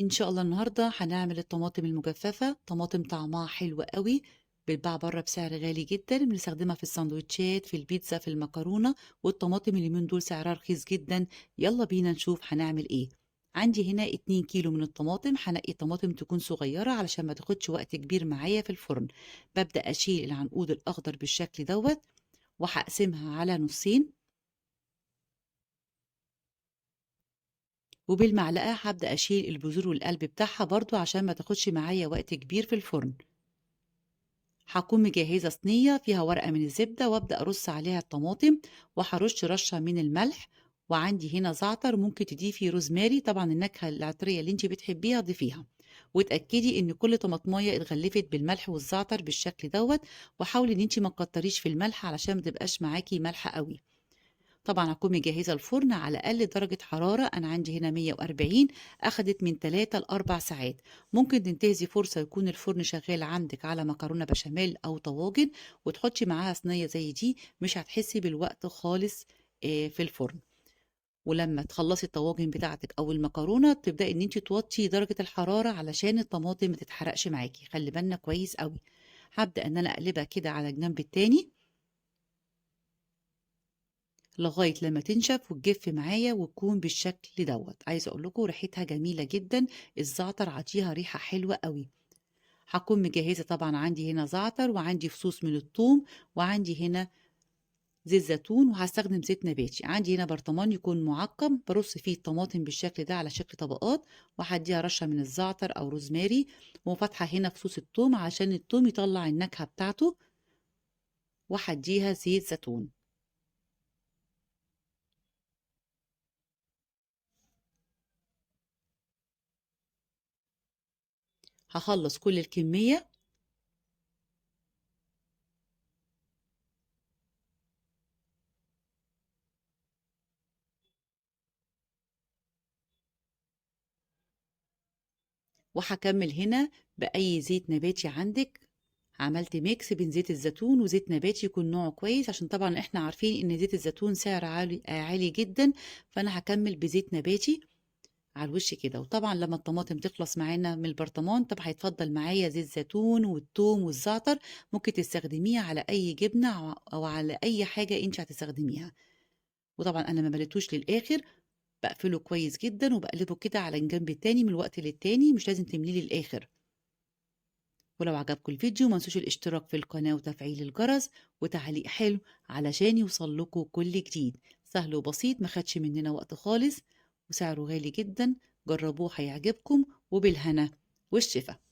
إن شاء الله النهاردة هنعمل الطماطم المجففة، طماطم طعمها حلو قوي، بتتباع بره بسعر غالي جدا، بنستخدمها في السندوتشات، في البيتزا، في المكرونة، والطماطم اليومين دول سعرها رخيص جدا. يلا بينا نشوف هنعمل ايه. عندي هنا 2 كيلو من الطماطم، هنقي طماطم تكون صغيرة علشان ما تاخدش وقت كبير معايا في الفرن. ببدأ أشيل العنقود الأخضر بالشكل دوت، وهقسمها على نصين، وبالمعلقة هبدأ أشيل البذور والقلب بتاعها برضو عشان ما تاخدش معايا وقت كبير في الفرن. هكون مجهزة صينية فيها ورقة من الزبدة وابدأ أرص عليها الطماطم، وهرش رشة من الملح، وعندي هنا زعتر، ممكن تضيفي روزماري، طبعا النكهة العطرية اللي انت بتحبيها ضيفيها. وتأكدي ان كل طماطماية اتغلفت بالملح والزعتر بالشكل دوت، وحاولي ان انت ما تكتريش في الملح علشان ما تبقاش معاكي ملحة قوي. طبعا هكون مجهزة الفرن على أقل درجة حرارة، أنا عندي هنا 140، أخدت من 3 ل 4 ساعات. ممكن تنتهزي فرصة يكون الفرن شغال عندك على مكرونة بشاميل أو طواجن، وتحطي معاها صينية زي دي، مش هتحسي بالوقت خالص في الفرن. ولما تخلصي الطواجن بتاعتك أو المكرونة تبدأي إن انت توطي درجة الحرارة علشان الطماطم ما تتحرقش معاكي، خلي بالنا كويس قوي. هبدأ إن أنا أقلبها كده على الجنب التاني لغاية لما تنشف وتجف معايا وتكون بالشكل دوت. عايزة اقول لكم ريحتها جميلة جدا، الزعتر عطيها ريحة حلوة قوي. هكون مجهزة طبعا، عندي هنا زعتر وعندي فصوص من الثوم، وعندي هنا زيت زيتون، وهستخدم زيت نباتي. عندي هنا برطمان يكون معقم برص فيه الطماطم بالشكل ده على شكل طبقات، وهديها رشة من الزعتر او روزماري، وفاتحة هنا فصوص الثوم عشان الثوم يطلع النكهة بتاعته، وهديها زيت زيتون. هخلص كل الكمية، وهكمل هنا بأي زيت نباتي عندك. عملت ميكس بين زيت الزيتون وزيت نباتي يكون نوعه كويس، عشان طبعا احنا عارفين ان زيت الزيتون سعر عالي جدا، فانا هكمل بزيت نباتي على الوش كده. وطبعا لما الطماطم تخلص معانا من البرطمان، طب هيتفضل معايا زيت زيتون والثوم والزعتر، ممكن تستخدميه على اي جبنة أو على اي حاجة انت هتستخدميها. وطبعا انا ما مليتوش للاخر، بقفله كويس جدا وبقلبه كده على الجنب التاني من الوقت للتاني، مش لازم تمليه للاخر. ولو عجبكم الفيديو ما تنسوش الاشتراك في القناة وتفعيل الجرس وتعليق حلو علشان يوصل لكم كل جديد. سهل وبسيط، ما خدش مننا وقت خالص، وسعره غالي جدا. جربوه هيعجبكم، وبالهنا والشفا.